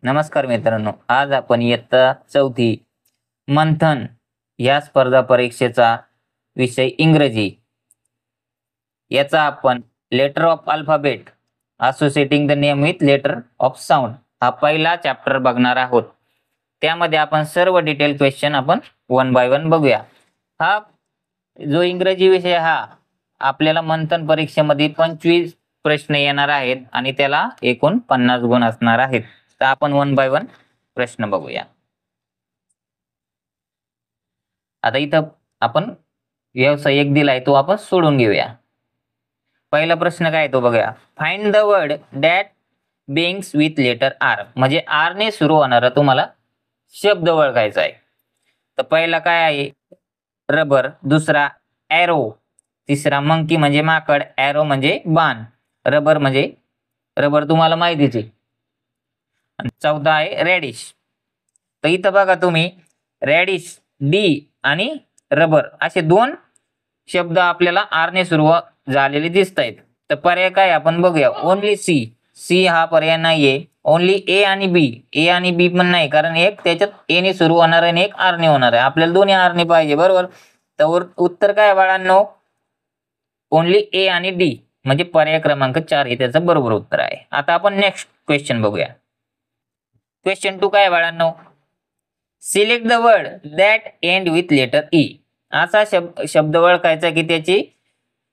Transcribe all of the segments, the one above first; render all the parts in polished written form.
नमस्कार मित्रांनो, आज आपण इयत्ता चौथी मंथन या स्पर्धा परीक्षेचा विषय इंग्रजी याचा आपण letter of alphabet associating the name with letter of sound हा पहिला चॅप्टर बघणार आहोत। त्यामध्ये आपण सर्व डिटेल क्वेश्चन आपण वन बाय वन बघूया। हा जो इंग्रजी विषय हा आपल्याला मंथन परीक्षेमध्ये 25 प्रश्न येणार आहेत आणि त्याला एकूण 50 गुण असणार आहेत। तर आपण वन बाय वन प्रश्न बघूया। आता इथं आपण व्यवसाय एक दिलाय तो आपण सोडून घेऊया। पहिला प्रश्न काय तो बघूया। Find the word that begins with letter R, म्हणजे आर ने सुरू होणारा तुम्हाला शब्द ओळखायचा आहे। तर पहिला काय आहे रबर, दुसरा एरो, तिसरा मंकी म्हणजे माकड, एरो म्हणजे बाण, रबर म्हणजे रबर तुम्हाला माहितीच आहे, आणि चौथा आहे रेडिश। तर इथं बघा तुम्ही रेडिश, डी आणि रबर असे दोन शब्द आपल्याला आर ने सुरू झालेले दिसत आहेत। तर पर्याय काय आपण बघूया। ओनली सी, सी हा पर्याय नाहीये। ओनली ए आणि बी, ए आणि बी पण नाही, कारण एक त्याच्यात ए ने सुरू होणार आहे आणि एक आर ने होणार आहे, आपल्याला दोन्ही आर ने पाहिजे बरोबर। तर उत्तर काय बाळांनो, ओनली ए आणि डी म्हणजे पर्याय क्रमांक 4 हे त्याचं बरोबर उत्तर आहे। आता आपण नेक्स्ट क्वेश्चन बघूया। क्वेश्चन 2 काय बाळांनो, select the word that end with letter E, असा शब्द ओळखायचा की त्याची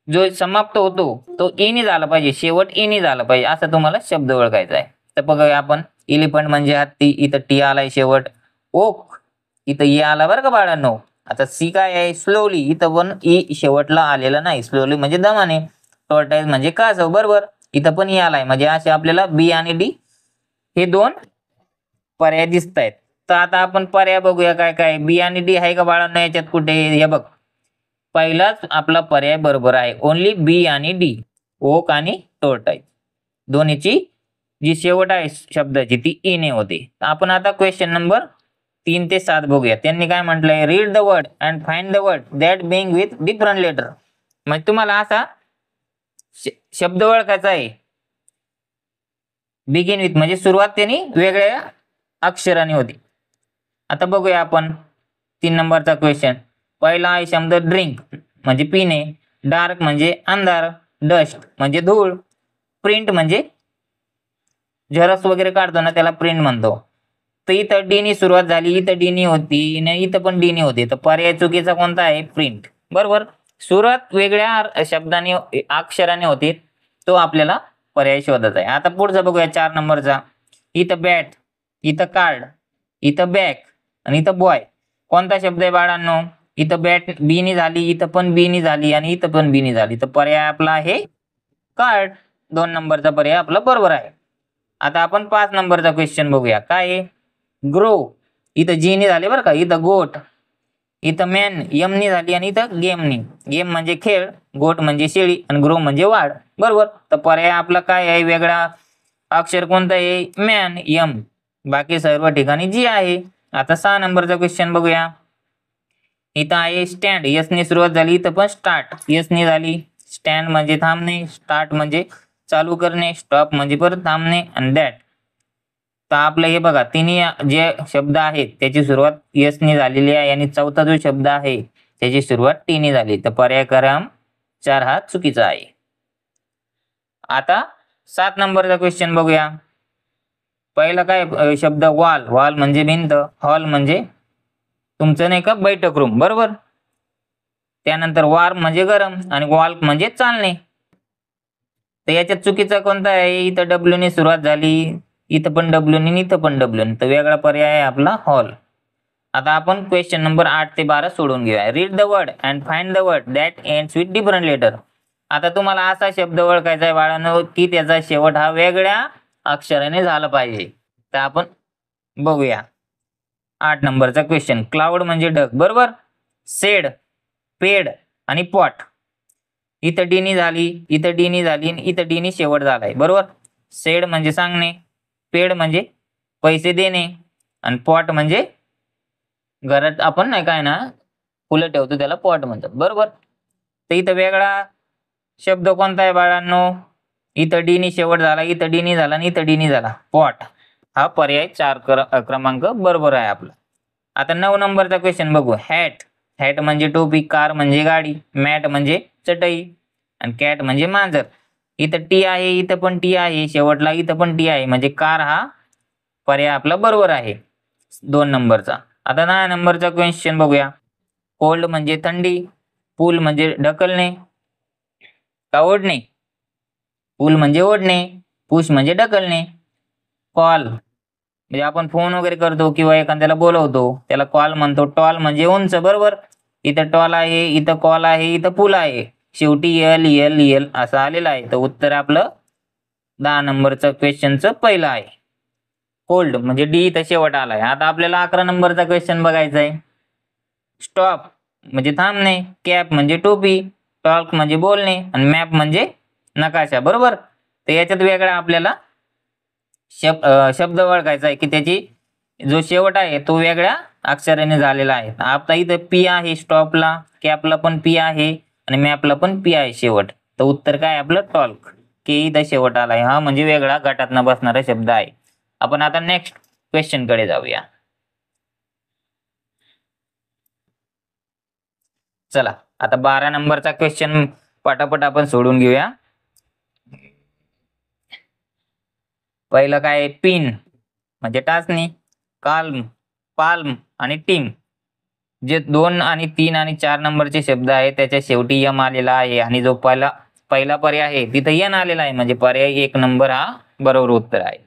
जो समाप्त होतो तो ई ने झाला पाहिजे, शेवट ई ने झाला पाहिजे, असा तुम्हाला शब्द ओळखायचा आहे। तर बघूया आपण, एलिफंट म्हणजे हत्ती, इथं टी आलाय शेवट। ओक इथं ई आला बरं का बाळांनो। आता सी काय आहे स्लोली, इथं पण ई शेवटला आलेला नाही, स्लोली म्हणजे दमाने। टॉर्टाइज म्हणजे कासव बरोबर, इथं पण ई आलाय, म्हणजे असे आपल्याला बी आणि डी हे दोन पर्याय दिसत आहेत। तर आता आपण पर्याय बघूया काय काय, बी आणि डी आहे का बाळांनो याच्यात कुठे, हे बघ पहिलाच आपला पर्याय बरोबर आहे, ओनली बी आणि डी, ओक आणि टॉर्टाइज दोन्हीची जी शेवट आहे शब्दाची ती ई ने होते। आपण आता क्वेश्चन नंबर 3 ते 7 बघूया। त्यांनी काय म्हटलंय, read the word and find the word that begin with different letter, म्हणजे तुम्हाला असा शब्द ओळखायचा आहे बिगिन विथ म्हणजे सुरुवात त्यांनी वेगळ्या अक्षराने होती। आता बघूया आपण 3 नंबरचा क्वेश्चन। पहिला आहे शब्द ड्रिंक म्हणजे पिणे, डार्क म्हणजे अंधार, डस्ट म्हणजे धूळ, प्रिंट म्हणजे झेरॉक्स वगैरे काढतो ना त्याला प्रिंट म्हणतो। तर इथं डी नी सुरुवात झाली, इथं डी नी होती आणि इथं पण डी नी होती, तर पर्याय चुकीचा कोणता आहे, प्रिंट बरोबर। सुरुवात वेगळ्या शब्दाने अक्षराने होती, तो आपल्याला पर्याय शोधायचा आहे। आता पुढचा बघूया 4 नंबरचा। इथं बॅट, इथं कार्ड, इथं बॅग आणि इथं बॉय, कोणता शब्द आहे बाळांनो, इथं बॅट बी नी झाली, इथं पण बी नी झाली आणि इथं पण बी नी झाली, तर पर्याय आपला आहे कार्ड, 2 नंबरचा पर्याय आपला बरोबर आहे। आता आपण 5 नंबरचा क्वेश्चन बघूया। काय आहे ग्रो, इथं जी नी झाले बरं का, इथं गोट, इथं मॅन यम नी झाली आणि इथं गेम नी, गेम म्हणजे खेळ, गोट म्हणजे शेळी आणि ग्रो म्हणजे वाढ बरोबर। तर पर्याय आपला काय आहे, वेगळा अक्षर कोणता आहे, मॅन यम, बाकी सर्व ठिकाणी जी आहे। आता 6 नंबरचा क्वेश्चन बघूया। इथं आहे स्टँड, यस ने सुरुवात झाली, इथं पण स्टार्ट यस ने झाली, स्टँड म्हणजे थांबणे, स्टार्ट म्हणजे चालू करणे, स्टॉप म्हणजे परत थांबणे आणि दॅट। तर आपलं हे बघा तिन्ही जे शब्द आहेत त्याची सुरुवात यस ने झालेली आहे आणि चौथा जो शब्द आहे त्याची सुरुवात टी ने झाली, तर पर्याय क्रमांक 4 हा चुकीचा आहे। आता 7 नंबरचा क्वेश्चन बघूया। पहिला काय शब्द वॉल, वॉल म्हणजे भिंत, हॉल म्हणजे तुमचं नाही का बैठक रूम बरोबर। त्यानंतर वॉर्म म्हणजे गरम आणि वॉल्क म्हणजे चालणे, तर याच्यात चुकीचा कोणता आहे, इथं डब्ल्यू ने सुरुवात झाली, इथं पण डब्ल्यू ने, इथं पण डब्ल्यू ने, तर वेगळा पर्याय आहे आपला हॉल। आता आपण क्वेश्चन नंबर 8 ते 12 सोडून घेऊया। Read the word and find the word that ends with different letter, आता तुम्हाला असा शब्द ओळखायचा आहे बाळांनो की त्याचा शेवट हा वेगळ्या अक्षराने झाला पाहिजे। तर आपण बघूया 8 नंबरचा क्वेश्चन। क्लाउड म्हणजे ढग बरोबर, सेड, पेड आणि पॉट, इथं डी नी झाली, इथं डी नी झाली आणि इथं डी नी शेवट झालाय बरोबर। सेड म्हणजे सांगणे, पेड म्हणजे पैसे देणे आणि पॉट म्हणजे घरात आपण नाही काय ना फुलं ठेवतो त्याला पॉट म्हणतात बरोबर। तर इथं वेगळा शब्द कोणता आहे बाळांनो, इथं डी नी शेवट झाला, इथं डी नी झाला आणि इथं डी नी झाला, पॉट। हा पर्याय 4 क्रमांक बरोबर आहे आपला. आता 9 नंबरचा क्वेश्चन बघू. हॅट. हॅट म्हणजे टोपी, कार म्हणजे गाडी, मॅट म्हणजे चटई आणि कॅट म्हणजे मांजर. इथं टी आहे, इथं पण टी आहे, शेवटला इथं पण टी आहे, म्हणजे कार हा पर्याय आपला बरोबर आहे 2 नंबरचा. आता 10 नंबरचा क्वेश्चन बघूया. कोल्ड म्हणजे थंडी, पूल म्हणजे ढकलणे का ओढणे. पूल म्हणजे ओढणे, पुश म्हणजे ढकलणे. कॉल म्हणजे आपण फोन वगैरे करतो किंवा एखाद्याला बोलवतो त्याला कॉल म्हणतो. टॉल म्हणजे उंच, बरोबर. इथं टॉल आहे, इथं कॉल आहे, इथं पूल आहे, शेवटी एल एल एल असं आलेलं आहे. तर उत्तर आपलं 10 नंबरचं क्वेश्चनचं पहिलं आहे. कोल्ड म्हणजे डी इथं शेवट आलाय. आता आपल्याला 11 नंबरचा क्वेश्चन बघायचा आहे. स्टॉप म्हणजे थांबणे, कॅप म्हणजे टोपी, टॉक म्हणजे बोलणे आणि मॅप म्हणजे नकाशा, बरोबर. तर याच्यात वेगळा आपल्याला शब्द ओळखायचा आहे की त्याची जो शेवट आहे तो वेगळ्या अक्षराने झालेला आहे. आता इथं पी आहे स्टॉपला, कॅपला पण पी आहे आणि मॅपला पण पी आहे शेवट. तर उत्तर काय आपलं टॉल्क, के इथं शेवट आलाय. हा म्हणजे वेगळा गटात बसणारा शब्द आहे. आपण आता नेक्स्ट क्वेश्चन कडे जाऊया. चला आता 12 नंबरचा क्वेश्चन पटापट आपण सोडून घेऊया. पहिलं काय, पिन म्हणजे टाचणी, काल्म, पाल्म आणि टीम. जे 2 आणि 3 आणि 4 नंबरचे शब्द आहेत त्याच्या शेवटी यम आलेला आहे आणि जो पहिला पर्याय आहे तिथं यन आलेला आहे, म्हणजे पर्याय 1 नंबर हा बरोबर उत्तर आहे.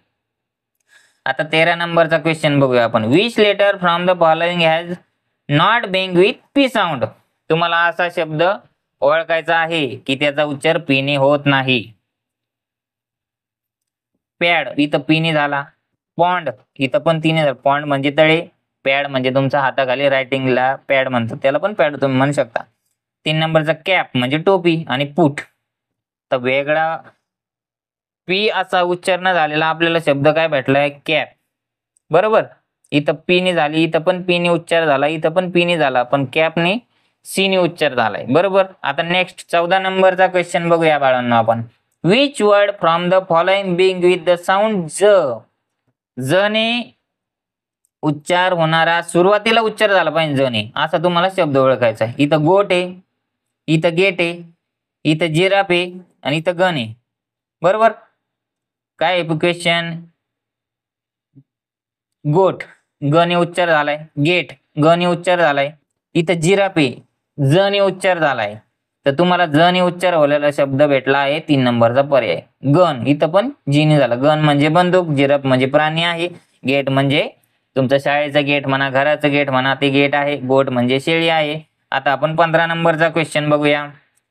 आता 13 नंबरचा क्वेश्चन बघूया आपण. Which letter from the following has not बिंग विथ पी साऊंड. तुम्हाला असा शब्द ओळखायचा आहे की त्याचा उच्चार पीने होत नाही. पॅड इथं पीने झाला, पॉन्ड इथं पण तिने झाला. पॉन्ड म्हणजे तळे, पॅड म्हणजे तुमचा हाताखाली रायटिंगला पॅड म्हणतात, त्याला पण पॅड तुम्ही म्हणू शकता. 3 नंबरचा कॅप म्हणजे टोपी आणि पुट. तर वेगळा पी असा उच्चार न झालेला आपल्याला शब्द काय भेटलाय, कॅप, बरोबर. इथं पीने झाली, इथं पण पीने उच्चार झाला, इथं पण पीने झाला, पण कॅपने सीने उच्चार झालाय, बरोबर. आता नेक्स्ट 14 नंबरचा क्वेश्चन बघूया बाळांनो आपण. Which word from the following बिंग विथ द साऊंड ज. जने उच्चार होणारा, सुरुवातीला उच्चार झाला पाहिजे जने, असा तुम्हाला शब्द ओळखायचा आहे. इथं गोट आहे, इथं गेट आहे, इथं जिराफ आहे आणि इथं गण आहे, बरोबर. काय क्वेश्चन, गोट गने उच्चार झालाय, गेट गने उच्चार झालाय, इथं जिराफ आहे जने उच्चार झालाय. तर तुम्हाला जने उच्चार होलेला शब्द भेटला आहे 3 नंबरचा पर्याय. गन इथं पण जीने झाला. गन म्हणजे बंदूक, जिराफ म्हणजे प्राणी आहे, गेट म्हणजे तुमचं शाळेचं गेट म्हणा, घराचं गेट म्हणा, ते गेट आहे, गोट म्हणजे शेळी आहे. आता आपण 15 नंबरचा क्वेश्चन बघूया.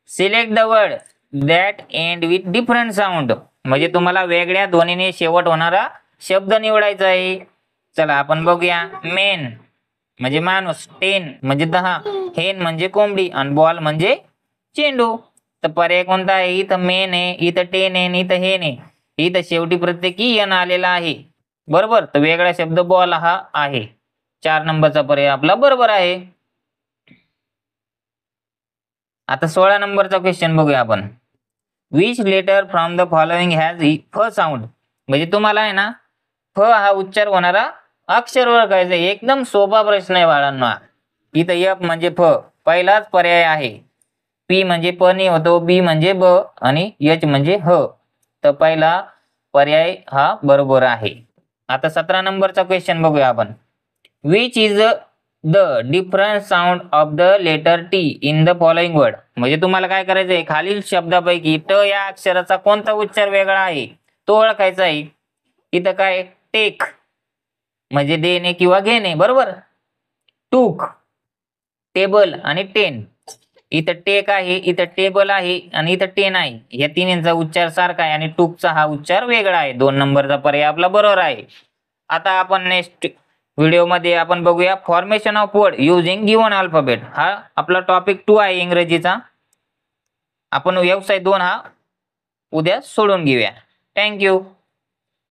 Select the word that end with different sound. म्हणजे तुम्हाला वेगळ्या ध्वनीने शेवट होणारा शब्द निवडायचा आहे. चला आपण बघूया. मेन म्हणजे माणूस, 10 म्हणजे 10, हेन म्हणजे कोंबडी आणि बॉल म्हणजे चेंडू. तर पर्याय कोणता आहे, इथं मेन आहे, इथं 10 आहे, इथं हेन आहे, इथं शेवटी प्रत्येकी यन आलेला आहे, बरोबर. तर वेगळा शब्द बॉल हा आहे. 4 नंबरचा पर्याय आपला बरोबर आहे. आता 16 नंबरचा क्वेश्चन बघूया आपण. Which letter from the following has फ साऊंड. म्हणजे तुम्हाला आहे ना फ हा उच्चार होणारा अक्षर ओळखायचं. एकदम सोपा प्रश्न आहे बाळांनो. इथं एफ म्हणजे फ पहिलाच पर्याय आहे, पी म्हणजे प ने होतो, बी म्हणजे ब आणि एच म्हणजे ह. तर पहिला पर्याय हा बरोबर आहे. आता 17 नंबरचा क्वेश्चन बघूया आपण. Which is the different sound of the letter T in the following word. म्हणजे तुम्हाला काय करायचं आहे, खालील शब्दापैकी ट या अक्षराचा कोणता उच्चार वेगळा आहे तो ओळखायचा आहे. इथं काय, टेक म्हणजे देणे किंवा घेणे, बरोबर. टूक, टेबल आणि टेन. इथं टेक आहे, इथं टेबल आहे आणि इथं टेन आहे. या तिन्हींचा उच्चार सारखा आहे आणि टूकचा हा उच्चार वेगळा आहे. 2 नंबरचा पर्याय आपला बरोबर आहे. आता आपण नेक्स्ट व्हिडिओमध्ये आपण बघूया formation of word using given alphabet. हा आपला टॉपिक 2 आहे इंग्रजीचा. आपण व्यवसाय 2 हा उद्या सोडून घेऊया. थँक्यू.